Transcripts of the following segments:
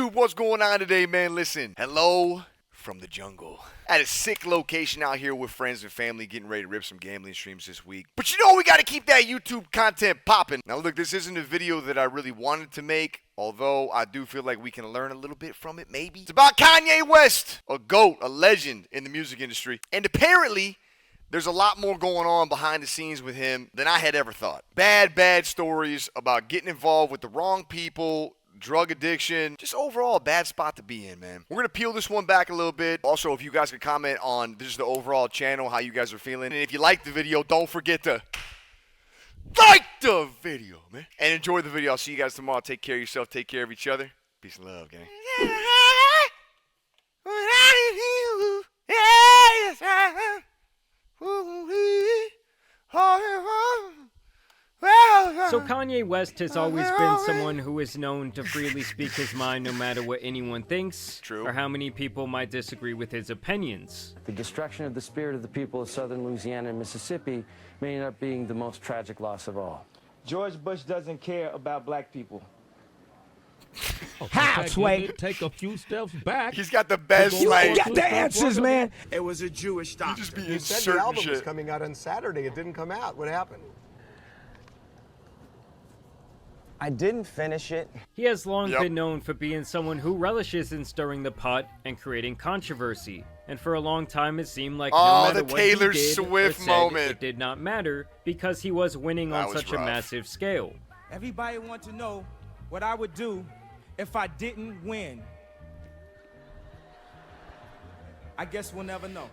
YouTube, what's going on today, man? Listen, hello from the jungle. At a sick location out here with friends and family, getting ready to rip some gambling streams this week. But you know we gotta keep that YouTube content popping. Now look, this isn't a video that I really wanted to make, although I do feel like we can learn a little bit from it, maybe. It's about Kanye West, a GOAT, a legend in the music industry. And apparently, there's a lot more going on behind the scenes with him than I had ever thought. Bad stories about getting involved with the wrong people, drug addiction, just overall a bad spot to be in, man. We're going to peel this one back a little bit. Also, if you guys could comment on just the overall channel, how you guys are feeling. And if you like the video, don't forget to like the video, man. And enjoy the video. I'll see you guys tomorrow. Take care of yourself. Take care of each other. Peace and love, gang. So Kanye West has always been someone who is known to freely speak his mind no matter what anyone thinks. True. Or how many people might disagree with his opinions. The destruction of the spirit of the people of southern Louisiana and Mississippi may end up being the most tragic loss of all. George Bush doesn't care about black people. How, Sway? Take a few steps back. He's got the best, You like, got the answers, man. It was a Jewish doctor. just be You said the certain album was shit. coming out on Saturday. It didn't come out. What happened? I didn't finish it. He has long Yep. been known for being someone who relishes in stirring the pot and creating controversy. And for a long time, it seemed like no Oh, matter the what he Taylor did or Swift said, moment. it did not matter because he was winning That on was such a rough. massive scale. Everybody wants to know what I would do if I didn't win. I guess we'll never know.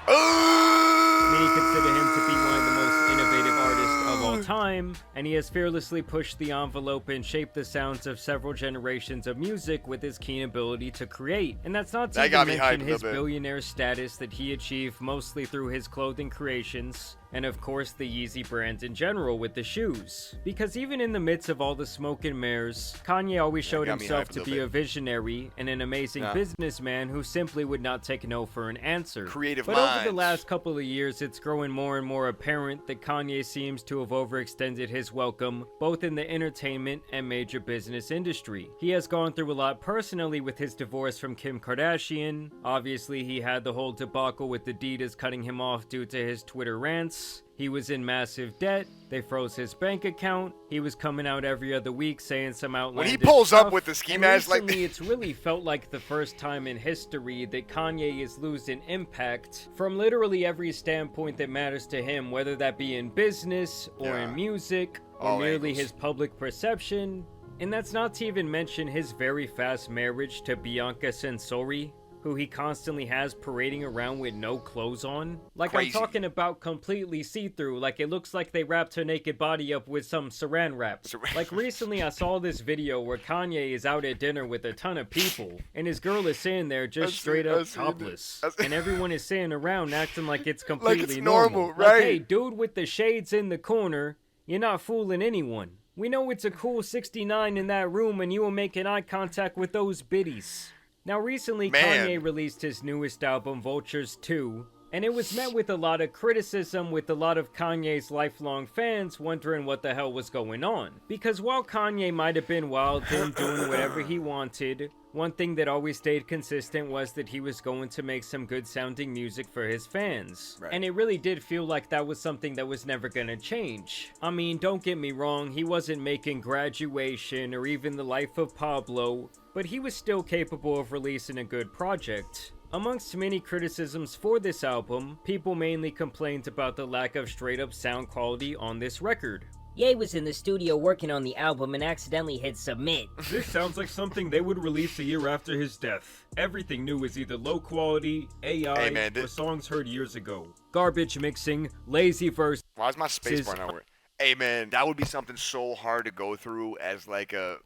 Many consider him to be one of the most innovative artists of all time, and he has fearlessly pushed the envelope and shaped the sounds of several generations of music with his keen ability to create. And that's not to That got even me hyped mention a his little bit. billionaire status that he achieved mostly through his clothing creations, and of course the Yeezy brand in general with the shoes. Because even in the midst of all the smoke and mirrors, Kanye always showed got me himself hyped a to little be a bit. visionary and an amazing Yeah. businessman who simply would not take no for an answer. Creative But over the minds. last couple of years, it's growing more and more apparent that Kanye seems to have overextended his welcome, both in the entertainment and major business industry. He has gone through a lot personally with his divorce from Kim Kardashian. Obviously, he had the whole debacle with Adidas cutting him off due to his Twitter rants. He was in massive debt. They froze his bank account. He was coming out every other week saying some outlandish When he pulls up stuff. with the ski And mask like recently, it's really felt like the first time in history that Kanye is losing impact from literally every standpoint that matters to him, whether that be in business or Yeah. in music or All merely angles. his public perception. And that's not to even mention his very fast marriage to Bianca Censori, who he constantly has parading around with no clothes on. Like, Crazy. I'm talking about completely see-through, like it looks like they wrapped her naked body up with some saran wrap. Like, recently I saw this video where Kanye is out at dinner with a ton of people, and his girl is sitting there just I've straight seen- up I've seen it. topless. I've seen- And everyone is sitting around acting like it's completely normal, Like, right? hey, dude with the shades in the corner, you're not fooling anyone. We know it's a cool 69 in that room and you were making eye contact with those biddies. Now recently, Man. Kanye released his newest album, Vultures 2, and it was met with a lot of criticism with a lot of Kanye's lifelong fans wondering what the hell was going on. Because while Kanye might have been wild and doing whatever he wanted, one thing that always stayed consistent was that he was going to make some good sounding music for his fans. Right. And it really did feel like that was something that was never gonna change. I mean, don't get me wrong, he wasn't making Graduation or even The Life of Pablo, but he was still capable of releasing a good project. Amongst many criticisms for this album, people mainly complained about the lack of straight-up sound quality on this record. Ye was in the studio working on the album and accidentally hit submit. This sounds like something they would release a year after his death. Everything new is either low quality, AI, Hey, man, or songs heard years ago. Garbage mixing, lazy verse. Why is my space bar not working? Hey man, that would be something so hard to go through as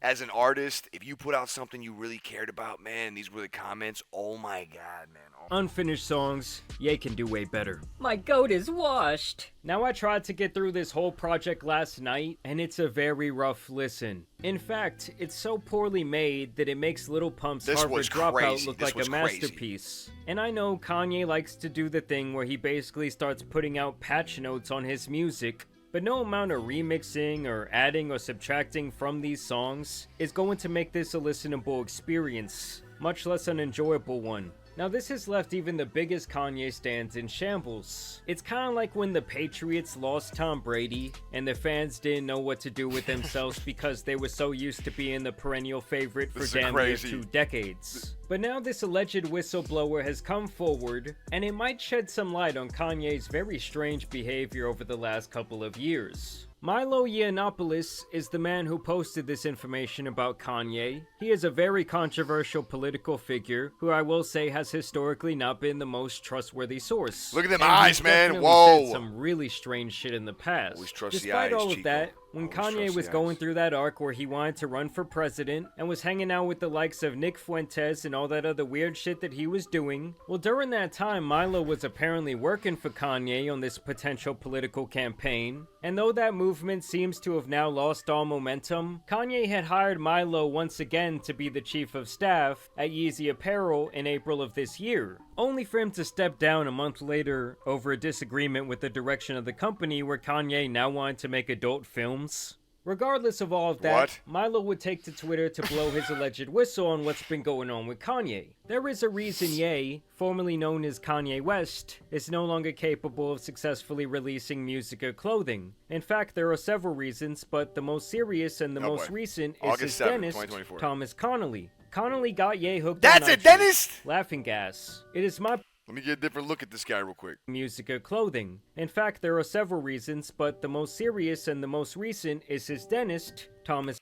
as an artist. If you put out something you really cared about, man, these were the comments. Oh my god, man. Oh. Unfinished songs, Ye can do way better. My goat is washed. Now I tried to get through this whole project last night, and it's a very rough listen. In fact, it's so poorly made that it makes Lil Pump's This Harvard was Dropout crazy. look This like was a crazy. masterpiece. And I know Kanye likes to do the thing where he basically starts putting out patch notes on his music, but no amount of remixing or adding or subtracting from these songs is going to make this a listenable experience, much less an enjoyable one. Now this has left even the biggest Kanye stans in shambles. It's kinda like when the Patriots lost Tom Brady and the fans didn't know what to do with themselves because they were so used to being the perennial favorite for damn near 2 decades. But now this alleged whistleblower has come forward, and it might shed some light on Kanye's very strange behavior over the last couple of years. Milo Yiannopoulos is the man who posted this information about Kanye. He is a very controversial political figure who I will say has historically not been the most trustworthy source. Look at them And eyes, he's man. definitely Whoa. said some really strange shit in the past. Always trust the Despite eyes, all of Chico. that, when Always Kanye trust was the going eyes. through that arc where he wanted to run for president and was hanging out with the likes of Nick Fuentes and all that other weird shit that he was doing, well, during that time, Milo was apparently working for Kanye on this potential political campaign. And though that movement seems to have now lost all momentum, Kanye had hired Milo once again to be the chief of staff at Yeezy Apparel in April of this year, only for him to step down a month later over a disagreement with the direction of the company where Kanye now wanted to make adult films. Regardless of all of that, Milo would take to Twitter to blow his alleged whistle on what's been going on with Kanye. There is a reason Ye, formerly known as Kanye West, is no longer capable of successfully releasing music or clothing. In fact, there are several reasons, but the most serious and the most recent is August his 7th, dentist, 2024. Thomas Connolly. Connolly got Ye hooked That's on a nitrous, dentist? laughing gas. It is my Let me get a different look at this guy real quick. music or clothing. In fact, there are several reasons, but the most serious and the most recent is his dentist, Thomas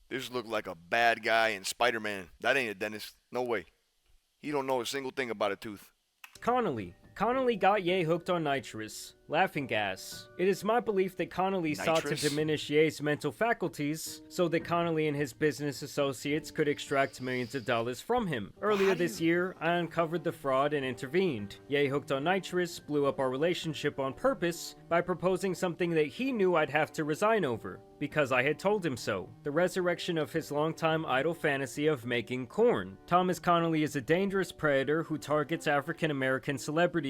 This look like a bad guy in Spider-Man. That ain't a dentist. No way. He don't know a single thing about a tooth. Connolly. Connolly got Ye hooked on nitrous, laughing gas. It is my belief that Connolly sought to Nitrous? diminish Ye's mental faculties so that Connolly and his business associates could extract millions of dollars from him. Earlier this year, I uncovered the fraud and intervened. Ye hooked on nitrous blew up our relationship on purpose by proposing something that he knew I'd have to resign over, because I had told him so. The resurrection of his longtime idle fantasy of making corn. Thomas Connolly is a dangerous predator who targets African American celebrities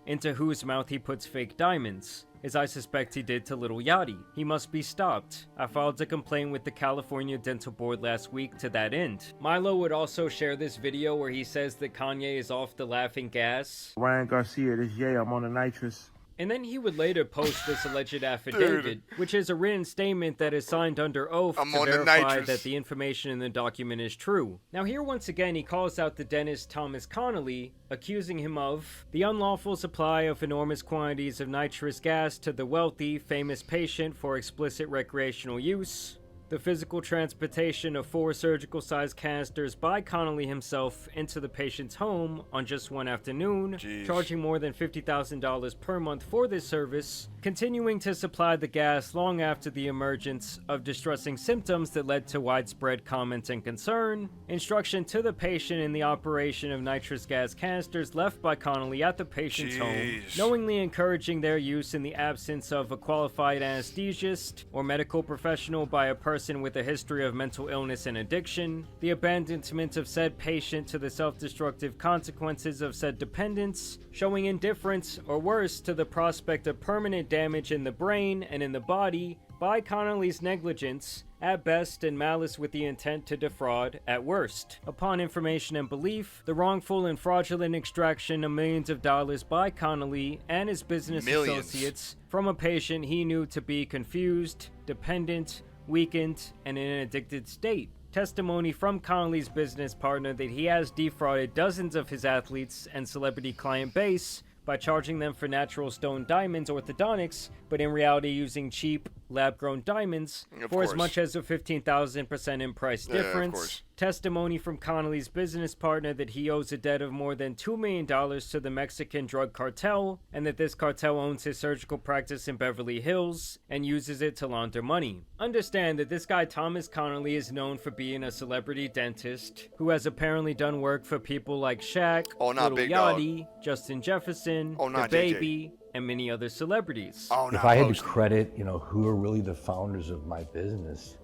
into whose mouth he puts fake diamonds, as I suspect he did to Lil Yachty. He must be stopped. I filed a complaint with the California Dental Board last week to that end. Milo would also share this video where he says that Kanye is off the laughing gas. Ryan Garcia, this Ye, I'm on the nitrous. And then he would later post this alleged affidavit, which is a written statement that is signed under oath to verify that the information in the document is true. Now here once again he calls out the dentist Thomas Connolly, accusing him of the unlawful supply of enormous quantities of nitrous gas to the wealthy, famous patient for explicit recreational use, the physical transportation of 4 surgical-sized canisters by Connolly himself into the patient's home on just one afternoon, charging more than $50,000 per month for this service, continuing to supply the gas long after the emergence of distressing symptoms that led to widespread comment and concern, instruction to the patient in the operation of nitrous gas canisters left by Connolly at the patient's home, knowingly encouraging their use in the absence of a qualified anesthesiast or medical professional by a person with a history of mental illness and addiction, the abandonment of said patient to the self-destructive consequences of said dependence, showing indifference or worse to the prospect of permanent damage in the brain and in the body by Connolly's negligence at best and malice with the intent to defraud at worst. Upon information and belief, the wrongful and fraudulent extraction of millions of dollars by Connolly and his business associates from a patient he knew to be confused, dependent, weakened, and in an addicted state. Testimony from Connolly's business partner that he has defrauded dozens of his athletes and celebrity client base by charging them for natural stone diamonds orthodontics, but in reality using cheap, lab-grown diamonds for as much as a 15,000% in price difference. Testimony from Connolly's business partner that he owes a debt of more than $2 million to the Mexican drug cartel, and that this cartel owns his surgical practice in Beverly Hills and uses it to launder money. Understand that this guy Thomas Connolly is known for being a celebrity dentist who has apparently done work for people like Shaq, Lil Yachty, Justin Jefferson, The Baby, and many other celebrities. If I had to credit, who are really the founders of my business,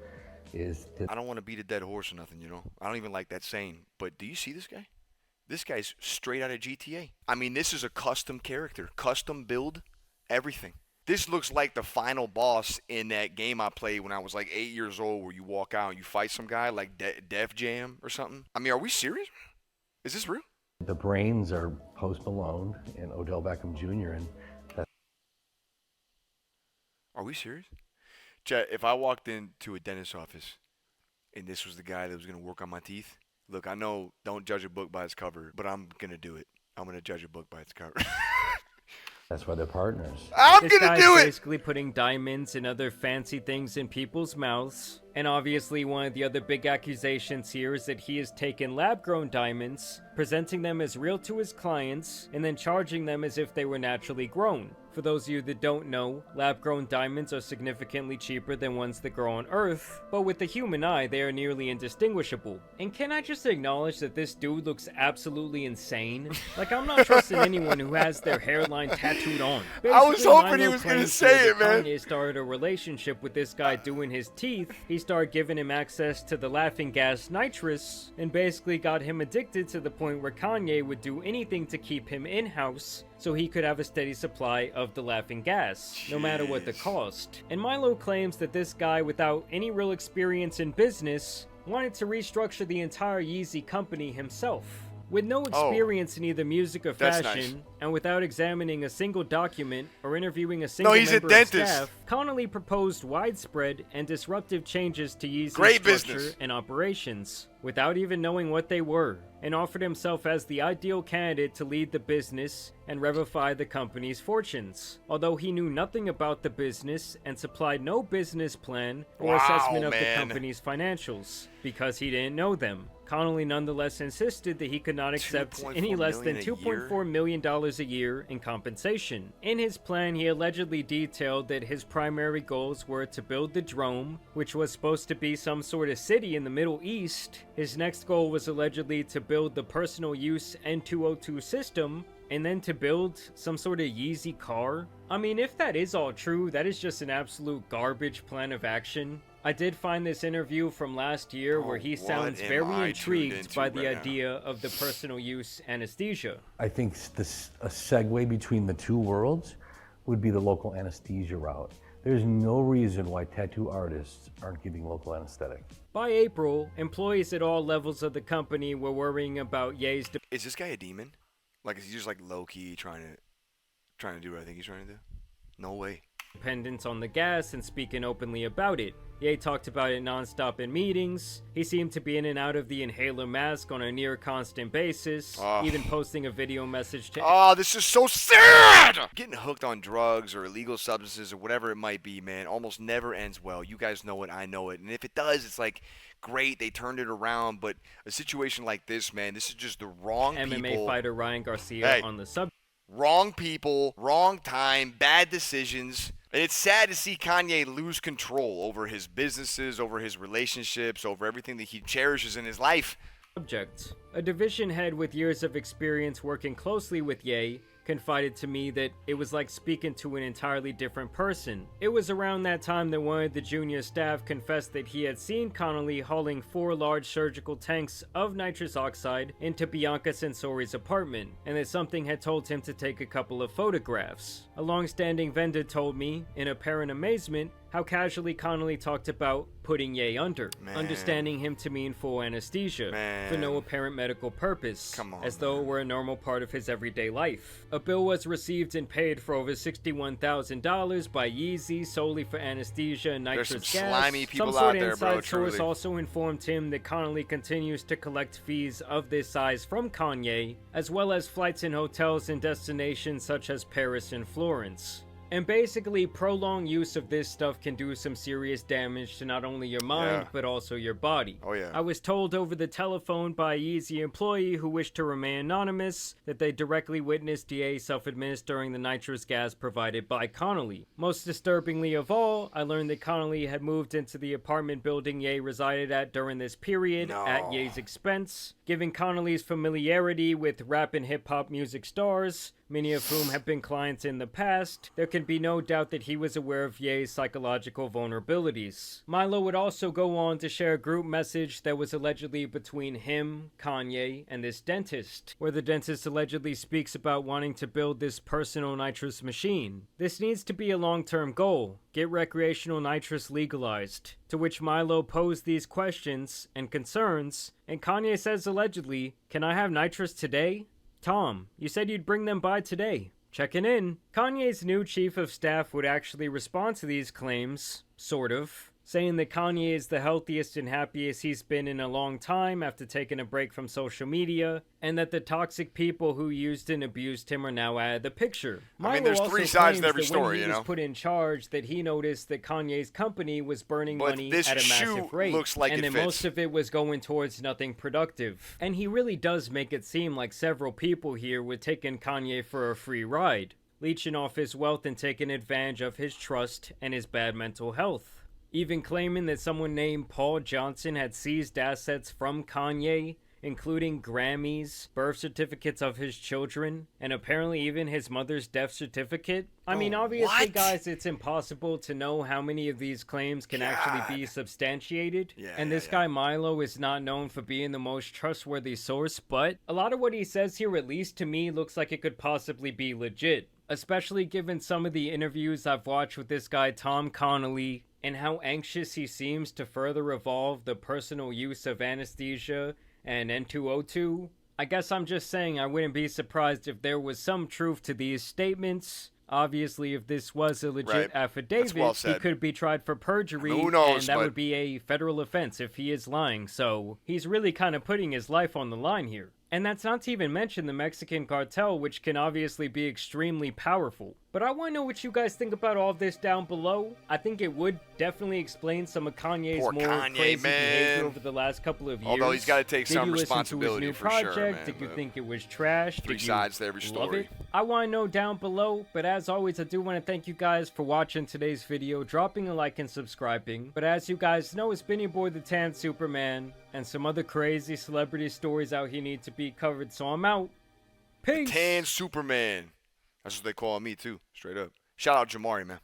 is that I don't want to beat a dead horse or nothing, I don't even like that saying. But do you see this guy? This guy's straight out of GTA. I mean, this is a custom character, custom build. Everything. This looks like the final boss in that game I played when I was like 8 years old, where you walk out and you fight some guy like Def Jam or something. I mean, are we serious? Is this real? The brains are Post Malone and Odell Beckham Jr. and Are we serious? Chet, if I walked into a dentist's office and this was the guy that was going to work on my teeth, look, I know don't judge a book by its cover, but I'm going to do it. I'm going to judge a book by its cover. that's why they're partners. I'm This going to guy's do it! basically putting diamonds and other fancy things in people's mouths. And obviously one of the other big accusations here is that he has taken lab-grown diamonds, presenting them as real to his clients, and then charging them as if they were naturally grown. For those of you that don't know, lab-grown diamonds are significantly cheaper than ones that grow on Earth, but with the human eye, they are nearly indistinguishable. And can I just acknowledge that this dude looks absolutely insane? Like, I'm not trusting anyone who has their hairline tattooed on. I was Basically, hoping he Milo was gonna claims say here it, that man. Kanye started a relationship with this guy doing his teeth. He started giving him access to the laughing gas nitrous, and basically got him addicted to the point where Kanye would do anything to keep him in-house, so he could have a steady supply of the laughing gas, no matter what the cost. And Milo claims that this guy, without any real experience in business, wanted to restructure the entire Yeezy company himself. With no experience in either music or That's fashion, nice. and without examining a single document or interviewing a single he's a member of dentist. staff, Connolly proposed widespread and disruptive changes to Yeezy's Great structure business. and operations, without even knowing what they were, and offered himself as the ideal candidate to lead the business and revivify the company's fortunes. Although he knew nothing about the business and supplied no business plan or assessment of the man. company's financials, because he didn't know them. Connolly nonetheless insisted that he could not accept any less than $2.4 million a year in compensation. In his plan, he allegedly detailed that his primary goals were to build the Drome, which was supposed to be some sort of city in the Middle East. His next goal was allegedly to build the personal use N202 system, and then to build some sort of Yeezy car. I mean, if that is all true, that is just an absolute garbage plan of action. I did find this interview from last year where he sounds very intrigued by the idea of the personal use anesthesia. I think a segue between the two worlds would be the local anesthesia route. There's no reason why tattoo artists aren't getting local anesthetic. By April, employees at all levels of the company were worrying about Ye's Is this guy a demon? Like, is he just like low-key trying to do what I think he's trying to do? No way. dependence on the gas and speaking openly about it. Ye talked about it non-stop in meetings. He seemed to be in and out of the inhaler mask on a near constant basis, even posting a video message to... Oh, this is so sad! Getting hooked on drugs or illegal substances or whatever it might be, man, almost never ends well. You guys know it, I know it. And if it does, it's like, great, they turned it around. But a situation like this, man, this is just the wrong people. MMA fighter Ryan Garcia on the subject. Wrong people, wrong time, bad decisions. And it's sad to see Kanye lose control over his businesses, over his relationships, over everything that he cherishes in his life. A division head with years of experience working closely with Ye confided to me that it was like speaking to an entirely different person. It was around that time that one of the junior staff confessed that he had seen Connolly hauling 4 large surgical tanks of nitrous oxide into Bianca Sensori's apartment, and that something had told him to take a couple of photographs. A long-standing vendor told me, in apparent amazement, how casually Connolly talked about putting Ye under, understanding him to mean full anesthesia, for no apparent medical purpose, as though it were a normal part of his everyday life. A bill was received and paid for over $61,000 by Yeezy solely for anesthesia and nitrous There's gas. some slimy people Some sort out of there, inside bro, source truly. also informed him that Connolly continues to collect fees of this size from Kanye, as well as flights and hotels in destinations such as Paris and Florence. And basically, prolonged use of this stuff can do some serious damage to not only your mind, but also your body. Oh, yeah. I was told over the telephone by a Yeezy employee who wished to remain anonymous that they directly witnessed DA self-administering the nitrous gas provided by Connolly. Most disturbingly of all, I learned that Connolly had moved into the apartment building Ye resided at during this period at Ye's expense, giving Connolly's familiarity with rap and hip-hop music stars many of whom have been clients in the past, there can be no doubt that he was aware of Ye's psychological vulnerabilities. Milo would also go on to share a group message that was allegedly between him, Kanye, and this dentist, where the dentist allegedly speaks about wanting to build this personal nitrous machine. This needs to be a long-term goal. Get recreational nitrous legalized. To which Milo posed these questions and concerns, and Kanye says allegedly, "Can I have nitrous today? Tom, you said you'd bring them by today. Checking in." Kanye's new chief of staff would actually respond to these claims, sort of, saying that Kanye is the healthiest and happiest he's been in a long time after taking a break from social media, and that the toxic people who used and abused him are now out of the picture. I mean, there's three sides to every story, when he was put in charge, that he noticed that Kanye's company was burning money at a massive rate, looks like and it that most of it was going towards nothing productive. And he really does make it seem like several people here were taking Kanye for a free ride, leeching off his wealth and taking advantage of his trust and his bad mental health. Even claiming that someone named Paul Johnson had seized assets from Kanye, including Grammys, birth certificates of his children, and apparently even his mother's death certificate. I mean, obviously, guys, it's impossible to know how many of these claims can actually be substantiated. And this guy Milo is not known for being the most trustworthy source, but a lot of what he says here, at least to me, looks like it could possibly be legit. Especially given some of the interviews I've watched with this guy Tom Connolly, and how anxious he seems to further evolve the personal use of anesthesia and N2O2. I guess I'm just saying I wouldn't be surprised if there was some truth to these statements. Obviously, if this was a legit affidavit, he could be tried for perjury, who knows, and that would be a federal offense if he is lying. So he's really kind of putting his life on the line here. And that's not to even mention the Mexican cartel, which can obviously be extremely powerful. But I want to know what you guys think about all of this down below. I think it would definitely explain some of Kanye's crazy behavior over the last couple of years. Although he's got to take some Did responsibility you listen to his new for project? sure, man. Did you think it was trash? Three Did you sides to every love story. it? I want to know down below. But as always, I do want to thank you guys for watching today's video, dropping a like and subscribing. But as you guys know, it's been your boy the Tan Superman, and some other crazy celebrity stories out here need to be covered, so I'm out. Peace. Tan Superman. That's what they call me too, straight up. Shout out Jamari, man.